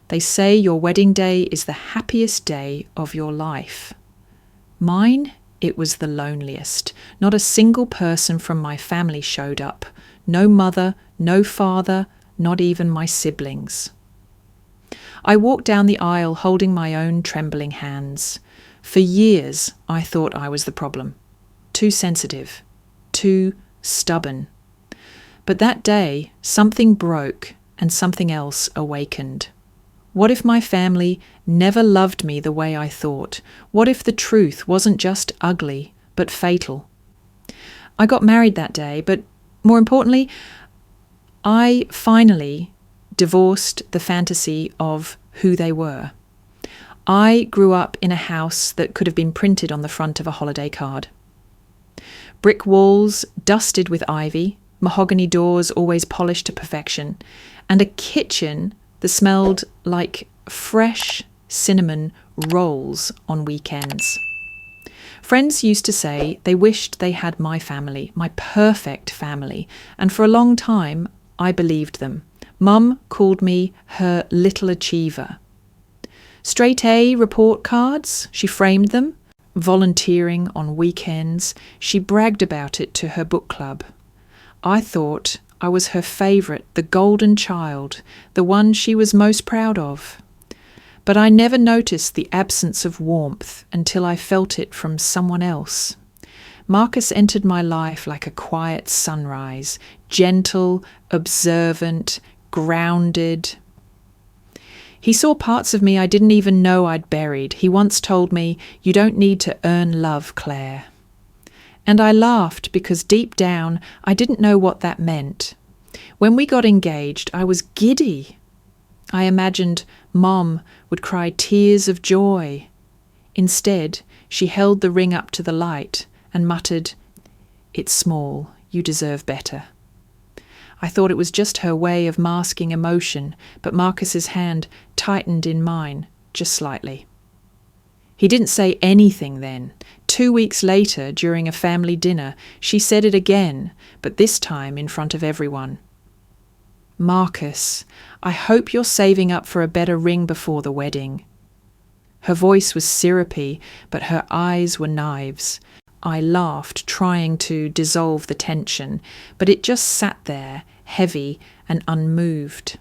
They say your wedding day is the happiest day of your life. Mine, it was the loneliest. Not a single person from my family showed up. No mother, no father, not even my siblings. I walked down the aisle holding my own trembling hands. For years, I thought I was the problem. Too sensitive. Too stubborn. But that day, something broke and something else awakened. What if my family never loved me the way I thought? What if the truth wasn't just ugly, but fatal? I got married that day, but more importantly, I finally divorced the fantasy of who they were. I grew up in a house that could have been printed on the front of a holiday card. Brick walls dusted with ivy, mahogany doors always polished to perfection, and a kitchen that smelled like fresh cinnamon rolls on weekends. Friends used to say they wished they had my family, my perfect family, and for a long time I believed them. Mum called me her little achiever. Straight A report cards, she framed them. Volunteering on weekends, she bragged about it to her book club. I thought I was her favourite, the golden child, the one she was most proud of. But I never noticed the absence of warmth until I felt it from someone else. Marcus entered my life like a quiet sunrise, gentle, observant, grounded. He saw parts of me I didn't even know I'd buried. He once told me, "You don't need to earn love, Claire." And I laughed because deep down I didn't know what that meant. When we got engaged, I was giddy. I imagined Mom would cry tears of joy. Instead, she held the ring up to the light and muttered, "It's small, you deserve better." I thought it was just her way of masking emotion, but Marcus's hand tightened in mine, just slightly. He didn't say anything then. 2 weeks later, during a family dinner, she said it again, but this time in front of everyone. "Marcus, I hope you're saving up for a better ring before the wedding." Her voice was syrupy, but her eyes were knives. I laughed, trying to dissolve the tension, but it just sat there, heavy and unmoved.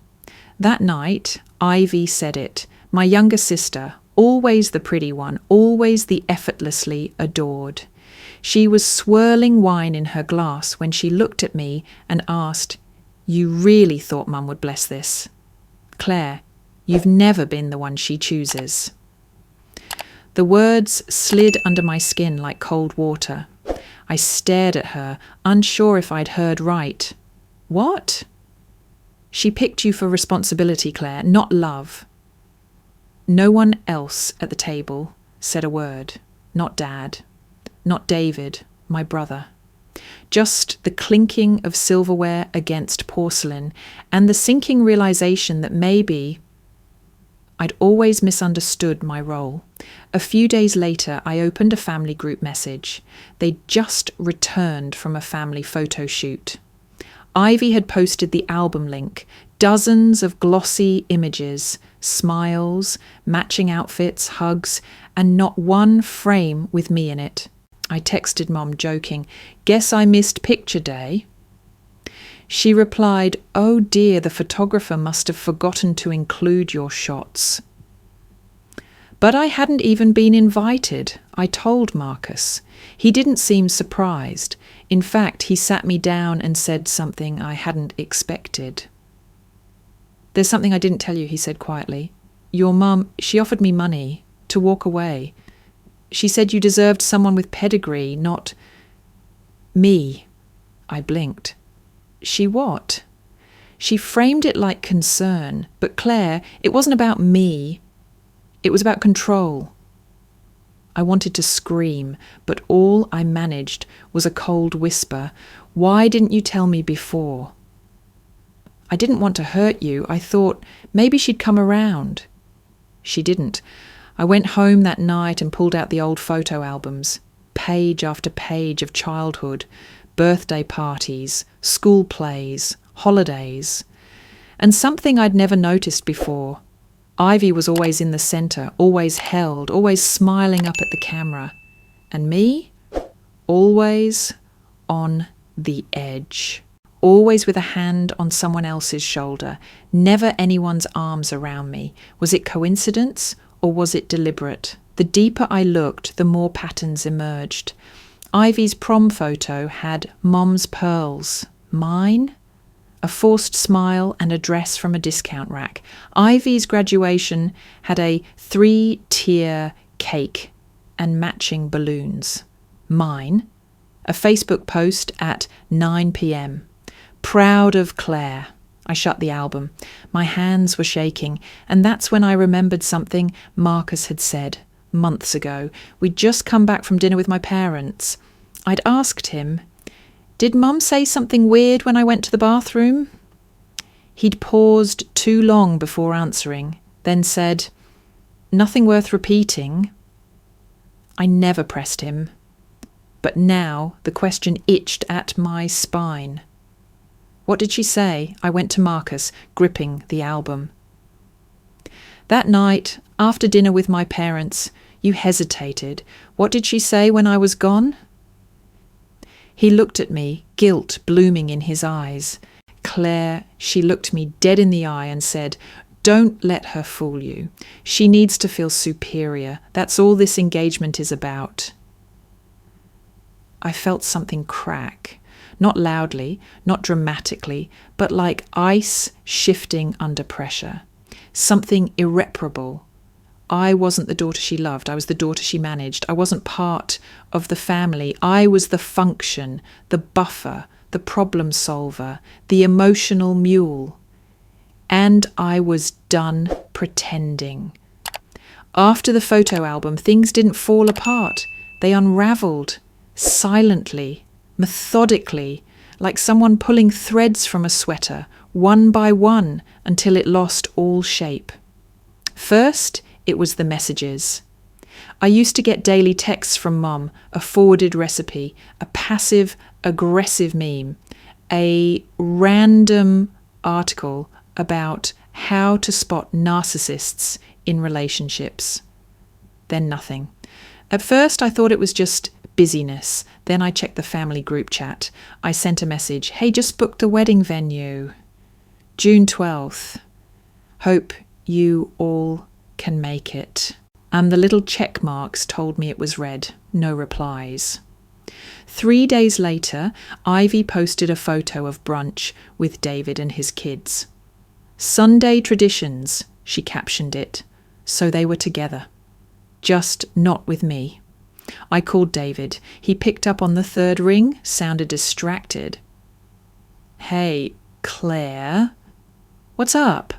That night, Ivy said it, my younger sister, always the pretty one, always the effortlessly adored. She was swirling wine in her glass when she looked at me and asked, "You really thought Mum would bless this? Claire, you've never been the one she chooses." The words slid under my skin like cold water. I stared at her, unsure if I'd heard right. "What?" "She picked you for responsibility, Claire, not love." No one else at the table said a word. Not Dad, not David, my brother. Just the clinking of silverware against porcelain and the sinking realization that maybe I'd always misunderstood my role. A few days later, I opened a family group message. They'd just returned from a family photo shoot. Ivy had posted the album link, dozens of glossy images, smiles, matching outfits, hugs, and not one frame with me in it. I texted Mom, joking, "Guess I missed picture day." She replied, "Oh dear, the photographer must have forgotten to include your shots." But I hadn't even been invited, I told Marcus. He didn't seem surprised. In fact, he sat me down and said something I hadn't expected. "There's something I didn't tell you," he said quietly. "Your mum, she offered me money to walk away. She said you deserved someone with pedigree, not me." I blinked. "She what?" She framed it like concern, but Claire, it wasn't about me. It was about control. I wanted to scream, but all I managed was a cold whisper. "Why didn't you tell me before?" "I didn't want to hurt you. I thought maybe she'd come around." She didn't. I went home that night and pulled out the old photo albums, page after page of childhood, birthday parties, school plays, holidays, and something I'd never noticed before. Ivy was always in the centre, always held, always smiling up at the camera. And me? Always on the edge. Always with a hand on someone else's shoulder. Never anyone's arms around me. Was it coincidence or was it deliberate? The deeper I looked, the more patterns emerged. Ivy's prom photo had Mom's pearls. Mine? A forced smile and a dress from a discount rack. Ivy's graduation had a 3-tier cake and matching balloons. Mine? A Facebook post at 9 p.m. Proud of Claire. I shut the album. My hands were shaking, and that's when I remembered something Marcus had said months ago. We'd just come back from dinner with my parents. I'd asked him, "Did Mum say something weird when I went to the bathroom?" He'd paused too long before answering, then said, "Nothing worth repeating." I never pressed him, but now the question itched at my spine. "What did she say?" I went to Marcus, gripping the album. "That night, after dinner with my parents, you hesitated. What did she say when I was gone?" He looked at me, guilt blooming in his eyes. "Claire," she looked me dead in the eye and said, "don't let her fool you. She needs to feel superior. That's all this engagement is about." I felt something crack. Not loudly, not dramatically, but like ice shifting under pressure. Something irreparable. I wasn't the daughter she loved. I was the daughter she managed. I wasn't part of the family. I was the function, the buffer, the problem solver, the emotional mule. And I was done pretending. After the photo album, things didn't fall apart. They unravelled, silently, methodically, like someone pulling threads from a sweater, one by one, until it lost all shape. First, it was the messages. I used to get daily texts from Mum, a forwarded recipe, a passive-aggressive meme, a random article about how to spot narcissists in relationships. Then nothing. At first, I thought it was just busyness. Then I checked the family group chat. I sent a message, "Hey, just booked the wedding venue. June 12th. Hope you all can make it." And the little check marks told me it was read. No replies. 3 days later, Ivy posted a photo of brunch with David and his kids. "Sunday traditions," she captioned it. So they were together. Just not with me. I called David. He picked up on the third ring, sounded distracted. "Hey, Claire. What's up?"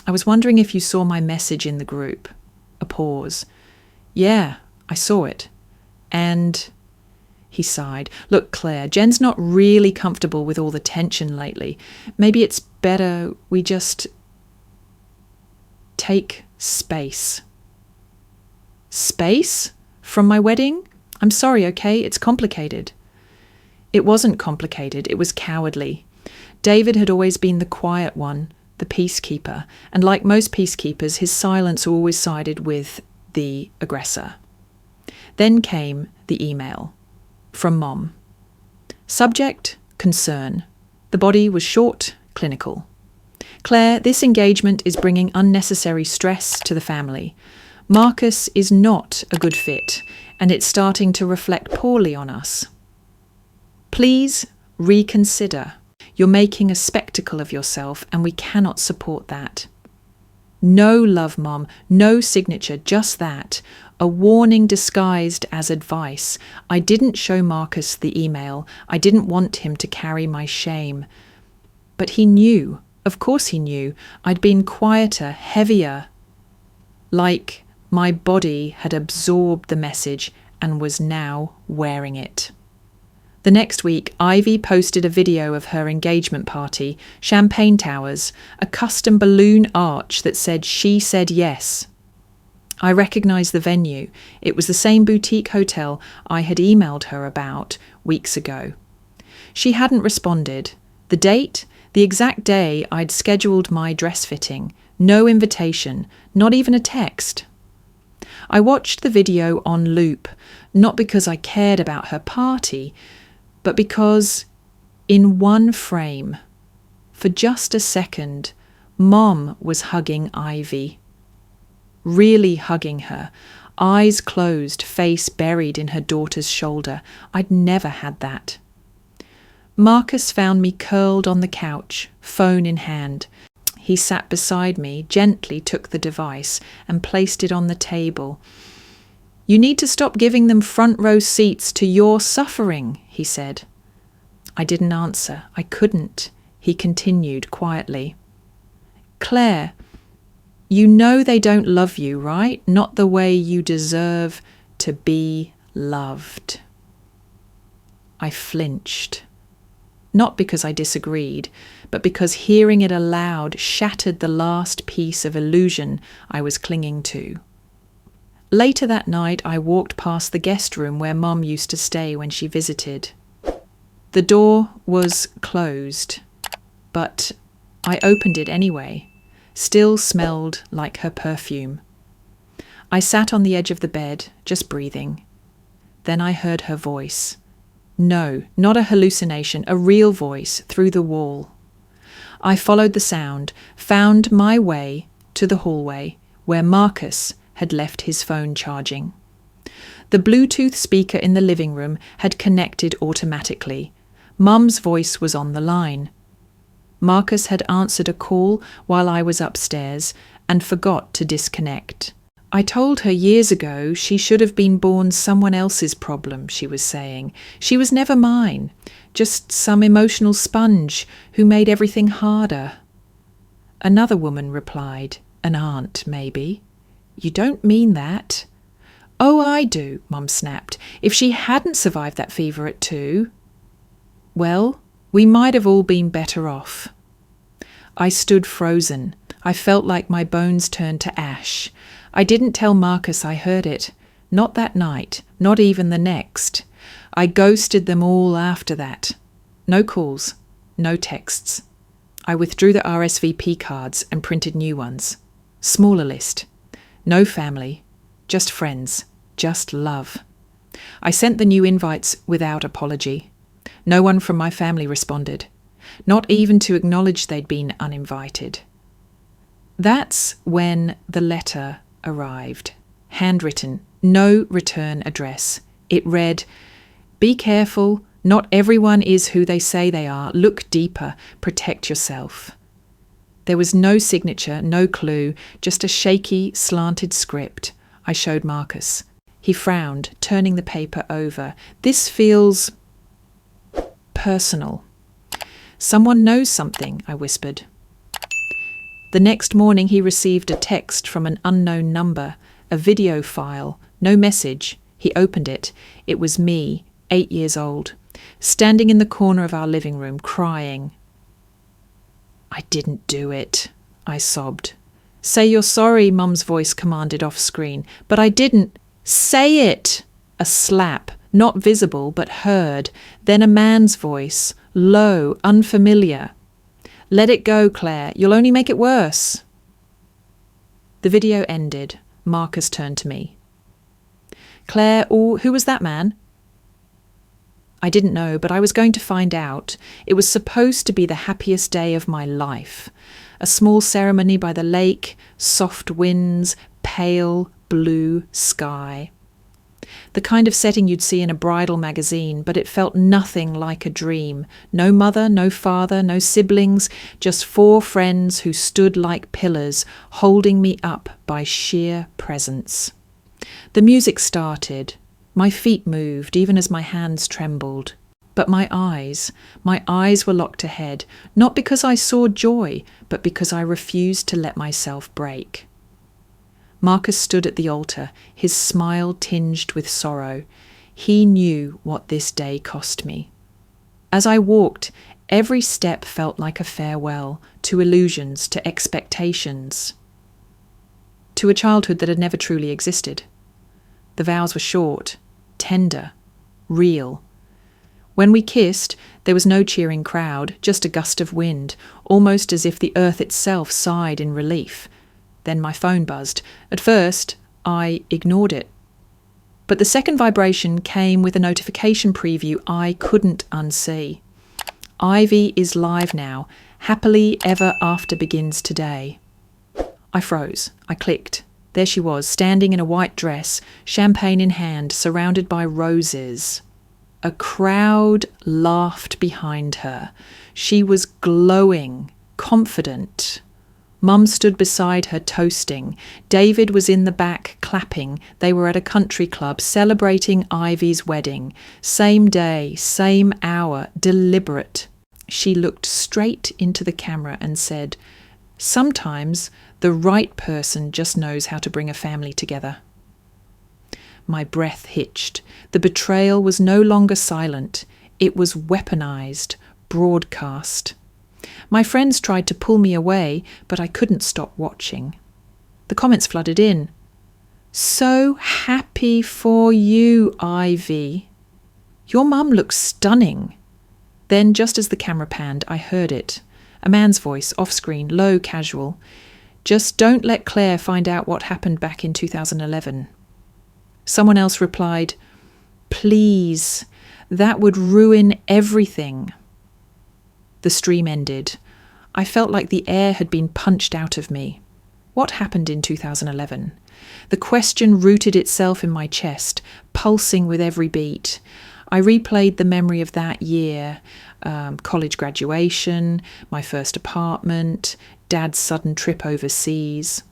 "I was wondering if you saw my message in the group." A pause. "Yeah, I saw it. And..." He sighed. "Look, Claire, Jen's not really comfortable with all the tension lately. Maybe it's better we just take space." "Space? From my wedding? I'm sorry, okay? It's complicated." It wasn't complicated. It was cowardly. David had always been the quiet one, the peacekeeper, and like most peacekeepers, his silence always sided with the aggressor. Then came the email from Mom. Subject, concern. The body was short, clinical. "Claire, this engagement is bringing unnecessary stress to the family. Marcus is not a good fit, and it's starting to reflect poorly on us. Please reconsider. You're making a spectacle of yourself, and we cannot support that." No love, Mom, no signature, just that. A warning disguised as advice. I didn't show Marcus the email. I didn't want him to carry my shame. But he knew. Of course he knew. I'd been quieter, heavier. Like my body had absorbed the message and was now wearing it. The next week, Ivy posted a video of her engagement party, champagne towers, a custom balloon arch that said she said yes. I recognised the venue. It was the same boutique hotel I had emailed her about weeks ago. She hadn't responded. The date? The exact day I'd scheduled my dress fitting. No invitation, not even a text. I watched the video on loop, not because I cared about her party, but because in one frame, for just a second, Mom was hugging Ivy. Really hugging her, eyes closed, face buried in her daughter's shoulder. I'd never had that. Marcus found me curled on the couch, phone in hand. He sat beside me, gently took the device and placed it on the table. "You need to stop giving them front row seats to your suffering," he said. I didn't answer. I couldn't. He continued quietly. "Claire, you know they don't love you, right? Not the way you deserve to be loved." I flinched. Not because I disagreed, but because hearing it aloud shattered the last piece of illusion I was clinging to. Later that night, I walked past the guest room where Mum used to stay when she visited. The door was closed, but I opened it anyway. Still smelled like her perfume. I sat on the edge of the bed, just breathing. Then I heard her voice. No, not a hallucination, a real voice through the wall. I followed the sound, found my way to the hallway where Marcus had left his phone charging. The Bluetooth speaker in the living room had connected automatically. Mum's voice was on the line. Marcus had answered a call while I was upstairs and forgot to disconnect. "I told her years ago she should have been born someone else's problem," she was saying. "She was never mine, just some emotional sponge who made everything harder." Another woman replied, an aunt maybe. "You don't mean that." "Oh, I do," Mum snapped. "If she hadn't survived that fever at 2, well, we might have all been better off." I stood frozen. I felt like my bones turned to ash. I didn't tell Marcus I heard it. Not that night, not even the next. I ghosted them all after that. No calls, no texts. I withdrew the RSVP cards and printed new ones. Smaller list. No family, just friends, just love. I sent the new invites without apology. No one from my family responded, not even to acknowledge they'd been uninvited. That's when the letter arrived, handwritten, no return address. It read, "Be careful, not everyone is who they say they are. Look deeper, protect yourself." There was no signature, no clue, just a shaky, slanted script. I showed Marcus. He frowned, turning the paper over. "This feels personal." "Someone knows something," I whispered. The next morning he received a text from an unknown number, a video file, no message. He opened it. It was me, 8 years old, standing in the corner of our living room, crying. "I didn't do it," I sobbed. "Say you're sorry," Mum's voice commanded off screen. "But I didn't." "Say it!" A slap, not visible but heard, then a man's voice, low, unfamiliar. "Let it go, Claire. You'll only make it worse." The video ended. Marcus turned to me. "Claire, who was that man?" I didn't know, but I was going to find out. It was supposed to be the happiest day of my life. A small ceremony by the lake, soft winds, pale blue sky. The kind of setting you'd see in a bridal magazine, but it felt nothing like a dream. No mother, no father, no siblings, just 4 friends who stood like pillars, holding me up by sheer presence. The music started. My feet moved, even as my hands trembled. But my eyes were locked ahead, not because I saw joy, but because I refused to let myself break. Marcus stood at the altar, his smile tinged with sorrow. He knew what this day cost me. As I walked, every step felt like a farewell to illusions, to expectations, to a childhood that had never truly existed. The vows were short, tender, real. When we kissed, there was no cheering crowd, just a gust of wind, almost as if the earth itself sighed in relief. Then my phone buzzed. At first, I ignored it. But the second vibration came with a notification preview I couldn't unsee. Ivy is live now. Happily ever after begins today. I froze. I clicked. There she was, standing in a white dress, champagne in hand, surrounded by roses. A crowd laughed behind her. She was glowing, confident. Mum stood beside her toasting. David was in the back clapping. They were at a country club celebrating Ivy's wedding. Same day, same hour, deliberate. She looked straight into the camera and said, "Sometimes the right person just knows how to bring a family together." My breath hitched. The betrayal was no longer silent. It was weaponized, broadcast. My friends tried to pull me away, but I couldn't stop watching. The comments flooded in. "So happy for you, Ivy. Your mum looks stunning." Then, just as the camera panned, I heard it. A man's voice, off-screen, low, casual. "Just don't let Claire find out what happened back in 2011. Someone else replied, "Please, that would ruin everything." The stream ended. I felt like the air had been punched out of me. What happened in 2011? The question rooted itself in my chest, pulsing with every beat. I replayed the memory of that year, college graduation, my first apartment, Dad's sudden trip overseas.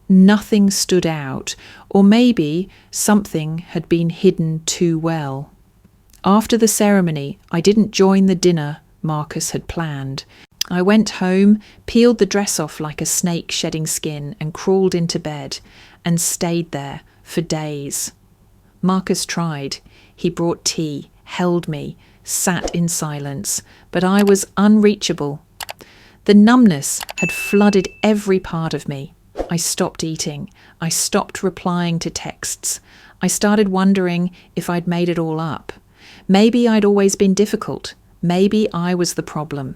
Nothing stood out, or maybe something had been hidden too well. After the ceremony, I didn't join the dinner Marcus had planned. I went home, peeled the dress off like a snake shedding skin, and crawled into bed, and stayed there for days. Marcus tried. He brought tea, held me, sat in silence, but I was unreachable. The numbness had flooded every part of me. I stopped eating. I stopped replying to texts. I started wondering if I'd made it all up. Maybe I'd always been difficult. Maybe I was the problem.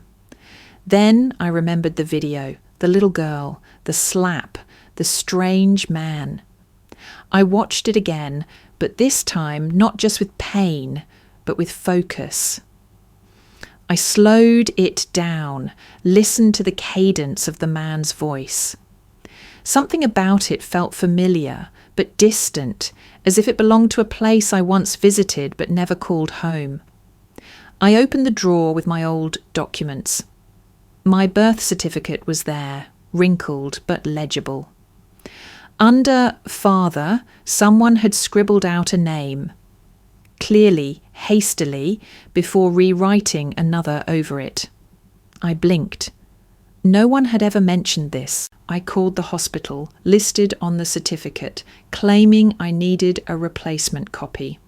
Then I remembered the video, the little girl, the slap, the strange man. I watched it again, but this time not just with pain, but with focus. I slowed it down, listened to the cadence of the man's voice. Something about it felt familiar, but distant, as if it belonged to a place I once visited but never called home. I opened the drawer with my old documents. My birth certificate was there, wrinkled but legible. Under father, someone had scribbled out a name, clearly, hastily, before rewriting another over it. I blinked. No one had ever mentioned this. I called the hospital, listed on the certificate, claiming I needed a replacement copy.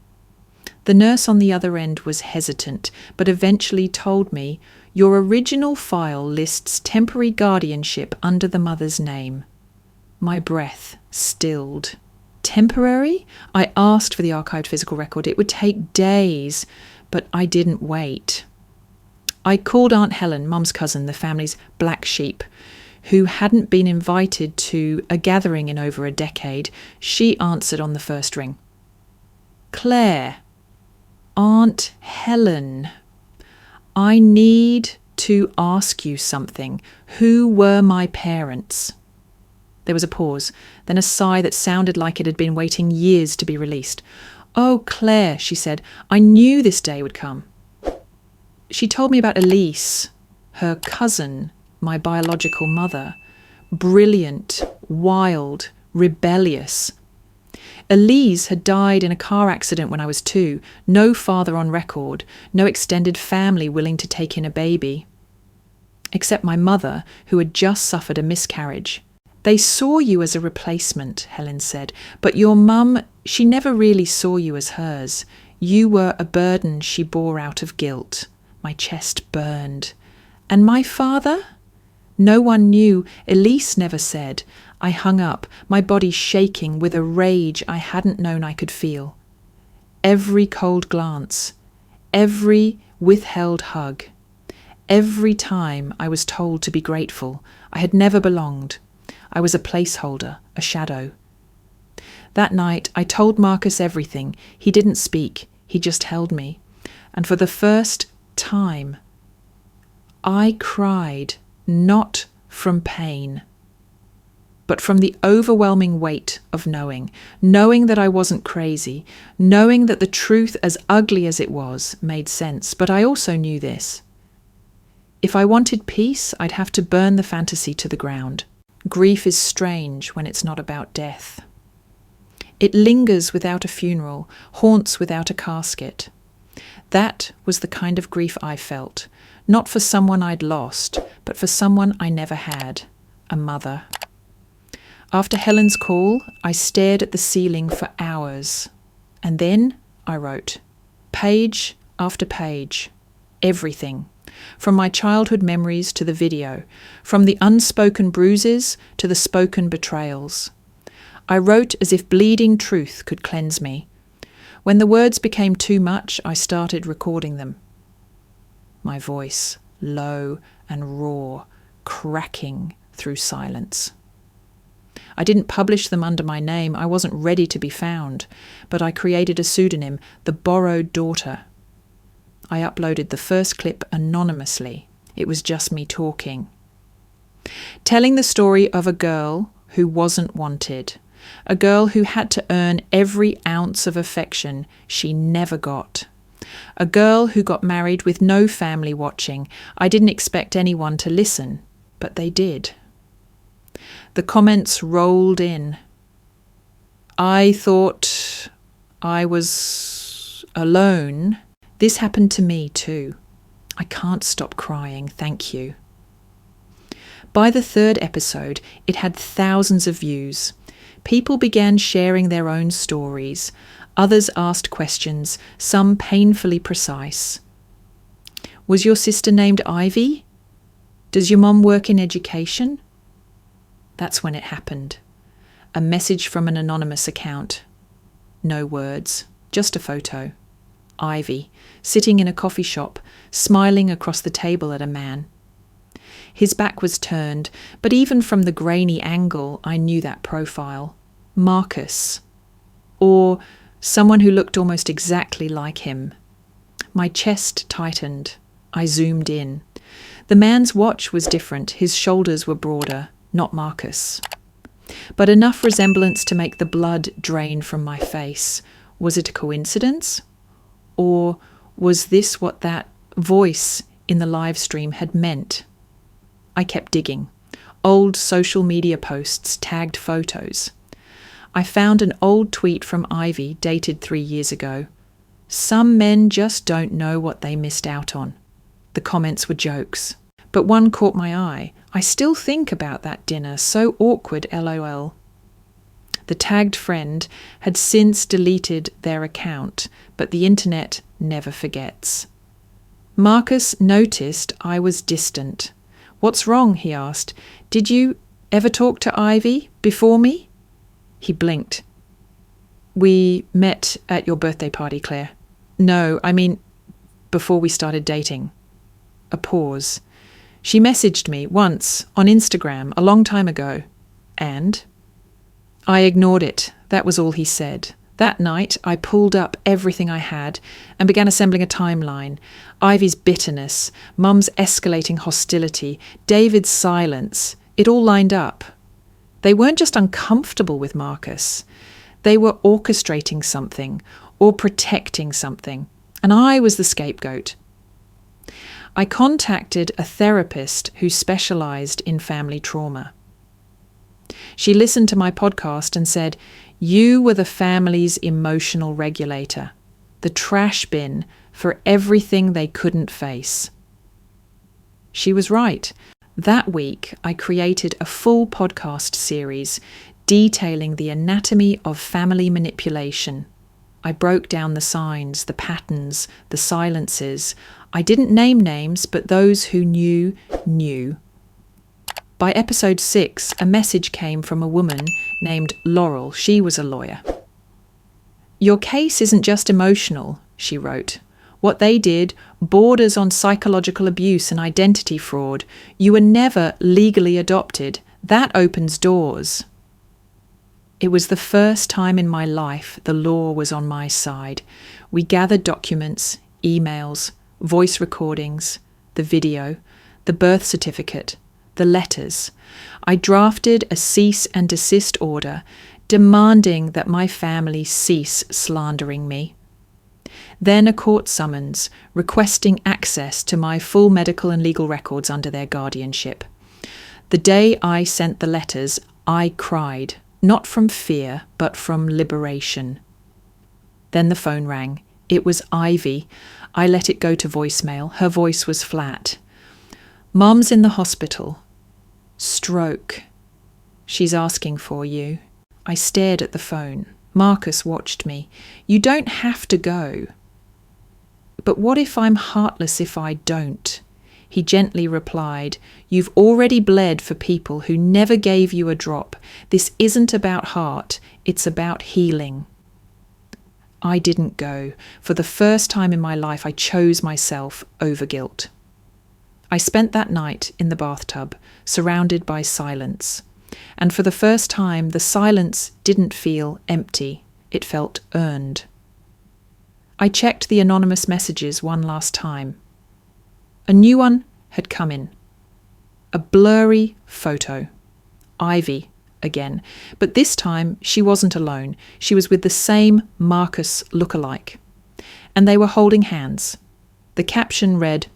The nurse on the other end was hesitant, but eventually told me, "Your original file lists temporary guardianship under the mother's name." My breath stilled. Temporary? I asked for the archived physical record. It would take days, but I didn't wait. I called Aunt Helen, Mum's cousin, the family's black sheep, who hadn't been invited to a gathering in over a decade. She answered on the first ring. "Claire, Aunt Helen, I need to ask you something. Who were my parents?" There was a pause, then a sigh that sounded like it had been waiting years to be released. "Oh, Claire," she said, "I knew this day would come." She told me about Elise, her cousin, my biological mother. Brilliant, wild, rebellious. Elise had died in a car accident when I was 2, no father on record, no extended family willing to take in a baby. Except my mother, who had just suffered a miscarriage. "They saw you as a replacement," Helen said, "but your mum, she never really saw you as hers. You were a burden she bore out of guilt." My chest burned. "And my father?" No one knew. Elise never said. I hung up, my body shaking with a rage I hadn't known I could feel. Every cold glance, every withheld hug. Every time I was told to be grateful, I had never belonged. I was a placeholder, a shadow. That night, I told Marcus everything. He didn't speak. He just held me. And for the first time, I cried, not from pain, but from the overwhelming weight of knowing that I wasn't crazy, knowing that the truth, as ugly as it was, made sense. But I also knew this. If I wanted peace, I'd have to burn the fantasy to the ground. Grief is strange when it's not about death. It lingers without a funeral, haunts without a casket. That was the kind of grief I felt, not for someone I'd lost, but for someone I never had, a mother. After Helen's call, I stared at the ceiling for hours. And then I wrote, page after page, everything. From my childhood memories to the video, from the unspoken bruises to the spoken betrayals. I wrote as if bleeding truth could cleanse me. When the words became too much, I started recording them. My voice, low and raw, cracking through silence. I didn't publish them under my name. I wasn't ready to be found, but I created a pseudonym, The Borrowed Daughter. I uploaded the first clip anonymously. It was just me talking. Telling the story of a girl who wasn't wanted, a girl who had to earn every ounce of affection she never got, a girl who got married with no family watching. I didn't expect anyone to listen, but they did. The comments rolled in. I thought I was alone. This happened to me too. I can't stop crying, thank you. By the third episode, it had thousands of views. People began sharing their own stories. Others asked questions, some painfully precise. Was your sister named Ivy? Does your mum work in education? That's when it happened. A message from an anonymous account. No words, just a photo. Ivy, sitting in a coffee shop, smiling across the table at a man. His back was turned, but even from the grainy angle, I knew that profile. Marcus. Or someone who looked almost exactly like him. My chest tightened. I zoomed in. The man's watch was different. His shoulders were broader, not Marcus. But enough resemblance to make the blood drain from my face. Was it a coincidence? Or was this what that voice in the live stream had meant? I kept digging. Old social media posts, tagged photos. I found an old tweet from Ivy dated 3 years ago. Some men just don't know what they missed out on. The comments were jokes. But one caught my eye. I still think about that dinner, so awkward, LOL. The tagged friend had since deleted their account, but the internet never forgets. Marcus noticed I was distant. What's wrong? He asked. Did you ever talk to Ivy before me? He blinked. We met at your birthday party, Claire. No, I mean, before we started dating. A pause. She messaged me once on Instagram a long time ago. And? I ignored it. That was all he said. That night, I pulled up everything I had and began assembling a timeline. Ivy's bitterness, Mum's escalating hostility, David's silence. It all lined up. They weren't just uncomfortable with Marcus. They were orchestrating something or protecting something. And I was the scapegoat. I contacted a therapist who specialised in family trauma. She listened to my podcast and said, "You were the family's emotional regulator, the trash bin for everything they couldn't face." She was right. That week, I created a full podcast series detailing the anatomy of family manipulation. I broke down the signs, the patterns, the silences. I didn't name names, but those who knew, knew. By episode 6, a message came from a woman named Laurel. She was a lawyer. "Your case isn't just emotional," she wrote. What they did borders on psychological abuse and identity fraud. You were never legally adopted. That opens doors. It was the first time in my life the law was on my side. We gathered documents, emails, voice recordings, the video, the birth certificate, the letters. I drafted a cease and desist order demanding that my family cease slandering me. Then a court summons requesting access to my full medical and legal records under their guardianship. The day I sent the letters, I cried, not from fear, but from liberation. Then the phone rang. It was Ivy. I let it go to voicemail. Her voice was flat. Mum's in the hospital. Stroke. She's asking for you. I stared at the phone. Marcus watched me. You don't have to go. But what if I'm heartless if I don't? He gently replied, You've already bled for people who never gave you a drop. This isn't about heart, it's about healing. I didn't go. For the first time in my life, I chose myself over guilt. I spent that night in the bathtub, surrounded by silence. And for the first time, the silence didn't feel empty. It felt earned. I checked the anonymous messages one last time. A new one had come in. A blurry photo. Ivy again. But this time she wasn't alone. She was with the same Marcus lookalike. And they were holding hands. The caption read,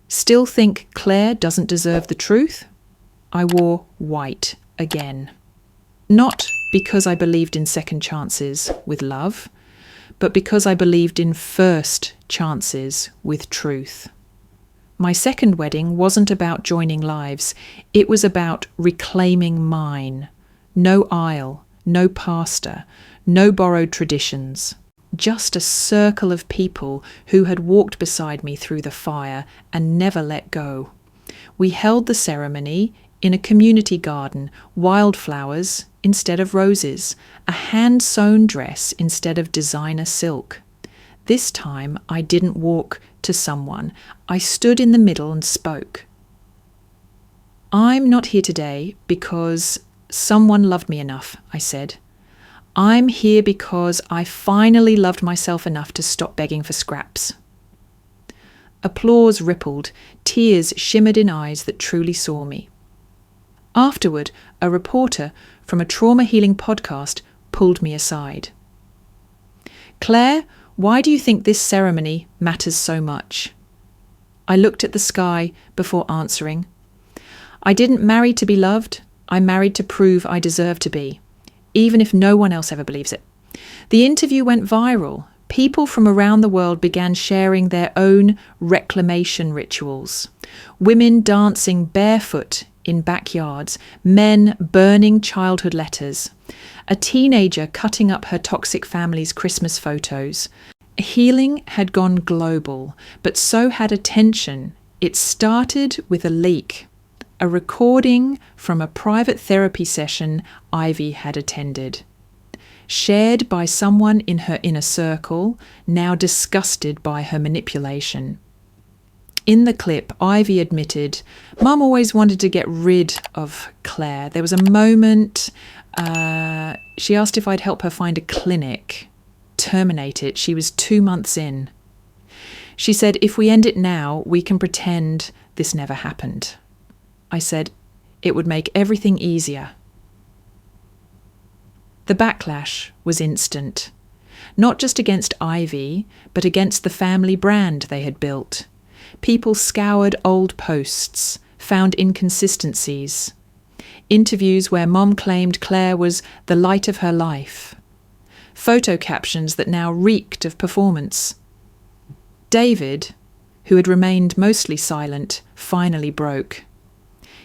Still think Claire doesn't deserve the truth? I wore white again. Not because I believed in second chances with love, but because I believed in first chances with truth. My second wedding wasn't about joining lives. It was about reclaiming mine. No aisle, no pastor, no borrowed traditions. Just a circle of people who had walked beside me through the fire and never let go. We held the ceremony in a community garden, wildflowers instead of roses, a hand-sewn dress instead of designer silk. This time I didn't walk to someone. I stood in the middle and spoke. I'm not here today because someone loved me enough, I said. I'm here because I finally loved myself enough to stop begging for scraps. Applause rippled, tears shimmered in eyes that truly saw me. Afterward, a reporter from a trauma healing podcast pulled me aside. Claire, why do you think this ceremony matters so much? I looked at the sky before answering. I didn't marry to be loved. I married to prove I deserve to be, even if no one else ever believes it. The interview went viral. People from around the world began sharing their own reclamation rituals. Women dancing barefoot in backyards, men burning childhood letters, a teenager cutting up her toxic family's Christmas photos. Healing had gone global, but so had attention. It started with a leak, a recording from a private therapy session Ivy had attended, shared by someone in her inner circle, now disgusted by her manipulation. In the clip, Ivy admitted, Mum always wanted to get rid of Claire. There was a moment, she asked if I'd help her find a clinic, terminate it. She was 2 months in. She said, if we end it now, we can pretend this never happened. I said, it would make everything easier. The backlash was instant, not just against Ivy, but against the family brand they had built. People scoured old posts, found inconsistencies. Interviews where Mom claimed Claire was the light of her life. Photo captions that now reeked of performance. David, who had remained mostly silent, finally broke.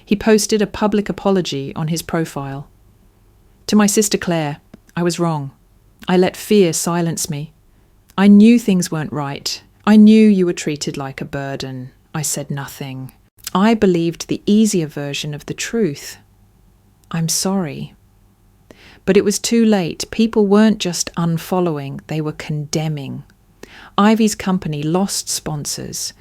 He posted a public apology on his profile. To my sister Claire, I was wrong. I let fear silence me. I knew things weren't right. I knew you were treated like a burden. I said nothing. I believed the easier version of the truth. I'm sorry. But it was too late. People weren't just unfollowing, they were condemning. Ivy's company lost sponsors.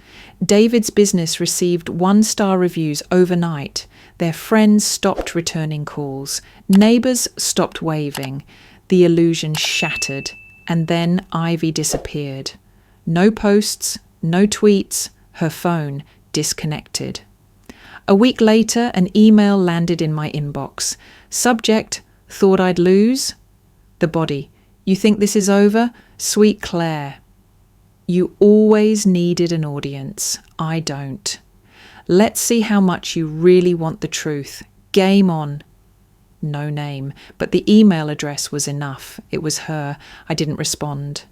David's business received 1-star reviews overnight. Their friends stopped returning calls. Neighbours stopped waving. The illusion shattered. And then Ivy disappeared. No posts, no tweets, her phone disconnected. A week later, an email landed in my inbox. Subject, thought I'd lose? The body, you think this is over? Sweet Claire. You always needed an audience. I don't. Let's see how much you really want the truth. Game on. No name, but the email address was enough. It was her. I didn't respond.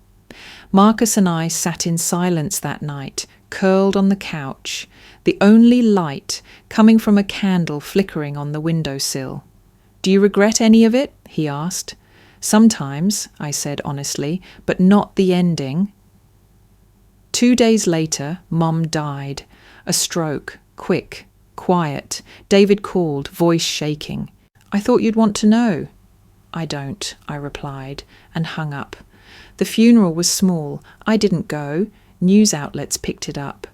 Marcus and I sat in silence that night, curled on the couch, the only light coming from a candle flickering on the windowsill. Do you regret any of it? He asked. Sometimes, I said honestly, but not the ending. 2 days later, Mum died. A stroke, quick, quiet. David called, voice shaking. I thought you'd want to know. I don't, I replied, and hung up. The funeral was small. I didn't go. News outlets picked it up.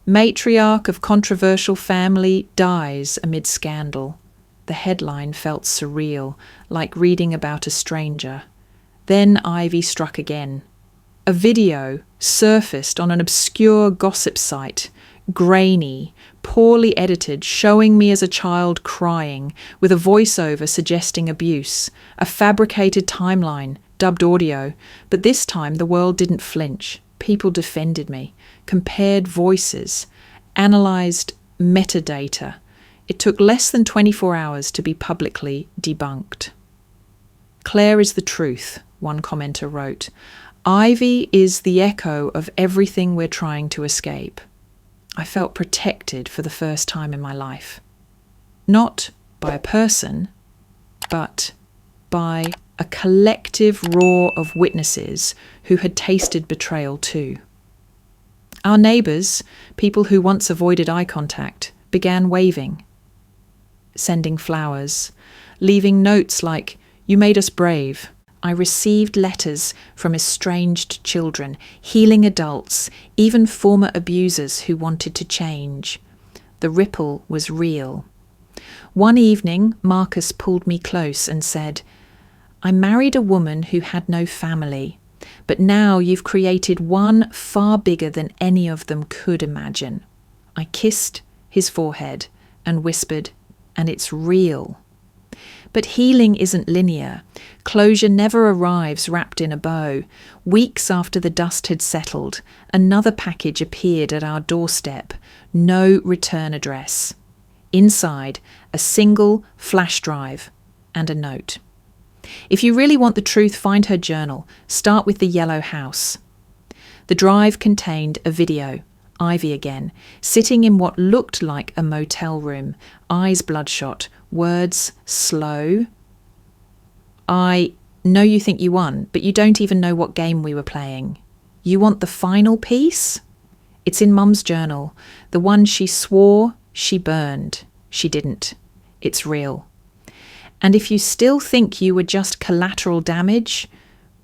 Matriarch of controversial family dies amid scandal. The headline felt surreal, like reading about a stranger. Then Ivy struck again. A video surfaced on an obscure gossip site, grainy, poorly edited, showing me as a child crying, with a voiceover suggesting abuse, a fabricated timeline, dubbed audio, but this time the world didn't flinch. People defended me, compared voices, analysed metadata. It took less than 24 hours to be publicly debunked. Claire is the truth, one commenter wrote. Ivy is the echo of everything we're trying to escape. I felt protected for the first time in my life. Not by a person, but by a collective roar of witnesses who had tasted betrayal too. Our neighbours, people who once avoided eye contact, began waving, sending flowers, leaving notes like, "You made us brave." I received letters from estranged children, healing adults, even former abusers who wanted to change. The ripple was real. One evening, Marcus pulled me close and said, I married a woman who had no family, but now you've created one far bigger than any of them could imagine. I kissed his forehead and whispered, and it's real. But healing isn't linear. Closure never arrives wrapped in a bow. Weeks after the dust had settled, another package appeared at our doorstep. No return address. Inside, a single flash drive and a note. If you really want the truth, find her journal. Start with the yellow house. The drive contained a video. Ivy again, sitting in what looked like a motel room, eyes bloodshot, words slow. I know you think you won, but you don't even know what game we were playing. You want the final piece? It's in Mum's journal, the one she swore she burned. She didn't. It's real. And if you still think you were just collateral damage,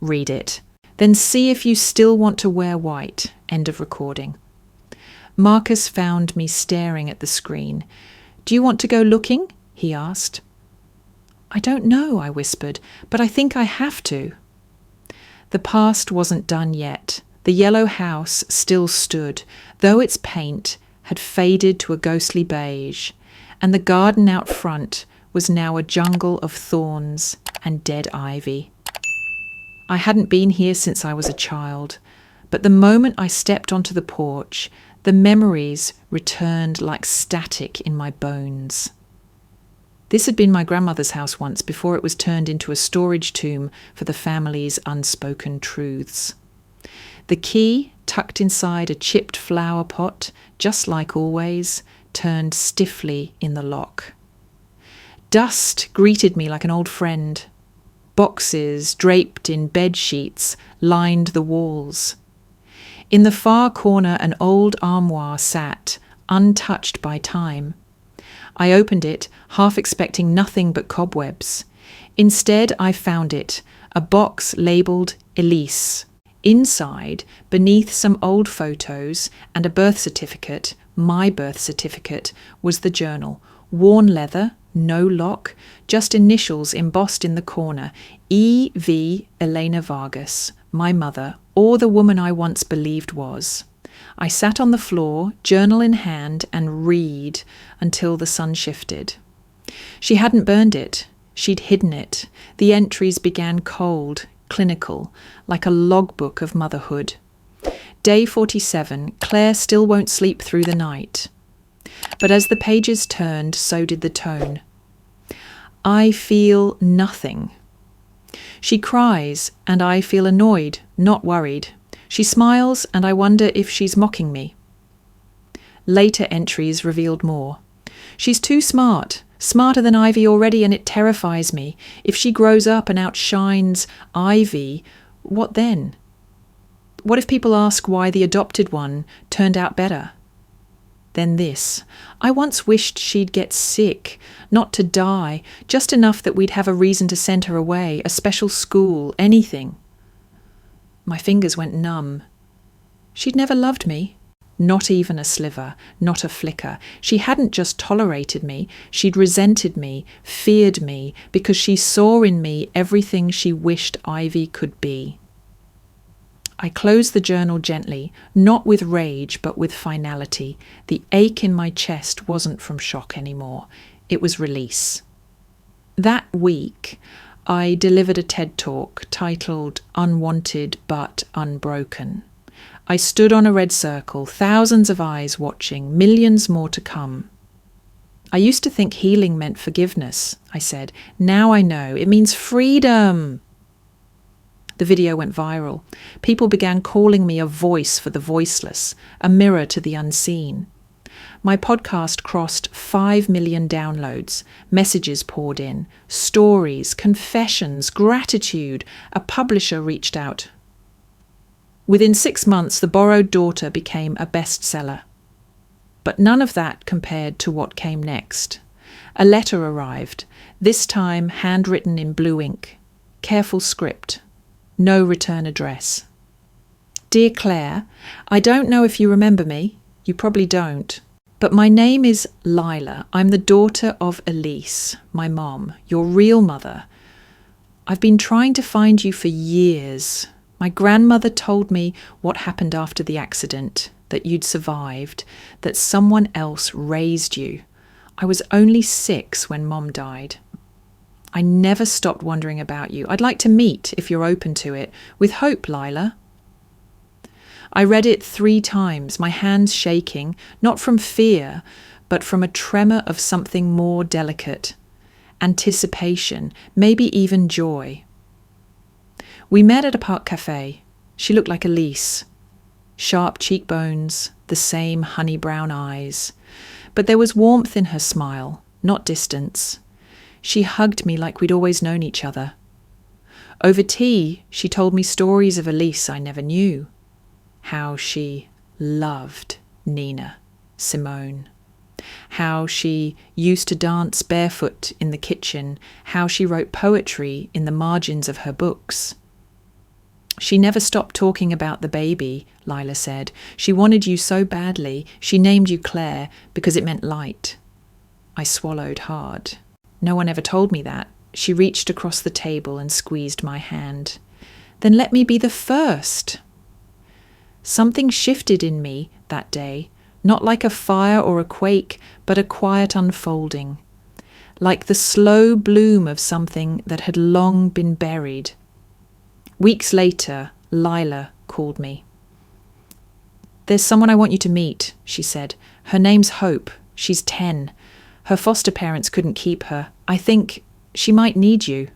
read it. Then see if you still want to wear white. End of recording. Marcus found me staring at the screen. Do you want to go looking? He asked. I don't know, I whispered, but I think I have to. The past wasn't done yet. The yellow house still stood, though its paint had faded to a ghostly beige, and the garden out front was now a jungle of thorns and dead ivy. I hadn't been here since I was a child, but the moment I stepped onto the porch, the memories returned like static in my bones. This had been my grandmother's house once before it was turned into a storage tomb for the family's unspoken truths. The key, tucked inside a chipped flower pot, just like always, turned stiffly in the lock. Dust greeted me like an old friend. Boxes draped in bed sheets lined the walls. In the far corner, an old armoire sat, untouched by time. I opened it, half expecting nothing but cobwebs. Instead, I found it, a box labelled Elise. Inside, beneath some old photos and a birth certificate, my birth certificate, was the journal. Worn leather, no lock, just initials embossed in the corner. E.V. Elena Vargas, my mother, or the woman I once believed was. I sat on the floor, journal in hand, and read until the sun shifted. She hadn't burned it. She'd hidden it. The entries began cold, clinical, like a logbook of motherhood. Day 47, Claire still won't sleep through the night. But as the pages turned, so did the tone. I feel nothing. She cries, and I feel annoyed, not worried. She smiles, and I wonder if she's mocking me. Later entries revealed more. She's too smart, smarter than Ivy already, and it terrifies me. If she grows up and outshines Ivy, what then? What if people ask why the adopted one turned out better? Then this. I once wished she'd get sick, not to die, just enough that we'd have a reason to send her away, a special school, anything. My fingers went numb. She'd never loved me. Not even a sliver, not a flicker. She hadn't just tolerated me, she'd resented me, feared me, because she saw in me everything she wished Ivy could be. I closed the journal gently, not with rage, but with finality. The ache in my chest wasn't from shock anymore. It was release. That week, I delivered a TED Talk titled Unwanted but Unbroken. I stood on a red circle, thousands of eyes watching, millions more to come. I used to think healing meant forgiveness, I said. Now I know. It means freedom. The video went viral. People began calling me a voice for the voiceless, a mirror to the unseen. My podcast crossed 5 million downloads. Messages poured in. Stories, confessions, gratitude. A publisher reached out. Within 6 months, The Borrowed Daughter became a bestseller. But none of that compared to what came next. A letter arrived, this time handwritten in blue ink. Careful script. No return address. Dear Claire, I don't know if you remember me. You probably don't. But my name is Lila. I'm the daughter of Elise, my mom, your real mother. I've been trying to find you for years. My grandmother told me what happened after the accident, that you'd survived, that someone else raised you. I was only 6 when Mom died. I never stopped wondering about you. I'd like to meet, if you're open to it. With hope, Lila. I read it 3 times, my hands shaking, not from fear, but from a tremor of something more delicate. Anticipation, maybe even joy. We met at a park cafe. She looked like Elise. Sharp cheekbones, the same honey brown eyes. But there was warmth in her smile, not distance. She hugged me like we'd always known each other. Over tea, she told me stories of Elise I never knew. How she loved Nina, Simone. How she used to dance barefoot in the kitchen. How she wrote poetry in the margins of her books. She never stopped talking about the baby, Lila said. She wanted you so badly, she named you Claire because it meant light. I swallowed hard. No one ever told me that. She reached across the table and squeezed my hand. Then let me be the first. Something shifted in me that day, not like a fire or a quake, but a quiet unfolding, like the slow bloom of something that had long been buried. Weeks later, Lila called me. There's someone I want you to meet, she said. Her name's Hope. She's 10. Her foster parents couldn't keep her. I think she might need you.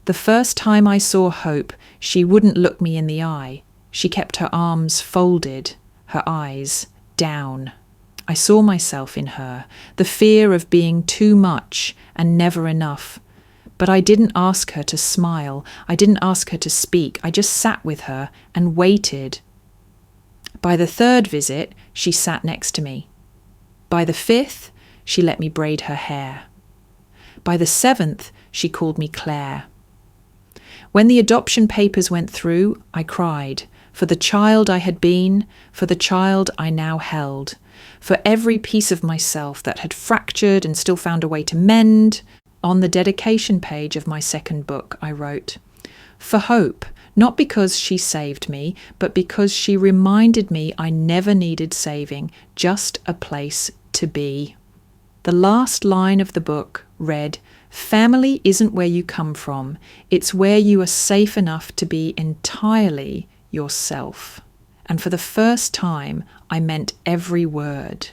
The first time I saw Hope, she wouldn't look me in the eye. She kept her arms folded, her eyes down. I saw myself in her, the fear of being too much and never enough. But I didn't ask her to smile. I didn't ask her to speak. I just sat with her and waited. By the 3rd visit, she sat next to me. By the 5th, she let me braid her hair. By the 7th, she called me Claire. When the adoption papers went through, I cried for the child I had been, for the child I now held, for every piece of myself that had fractured and still found a way to mend. On the dedication page of my second book, I wrote, "For hope, not because she saved me, but because she reminded me I never needed saving, just a place to be." The last line of the book read, "Family isn't where you come from, it's where you are safe enough to be entirely yourself." And for the first time, I meant every word.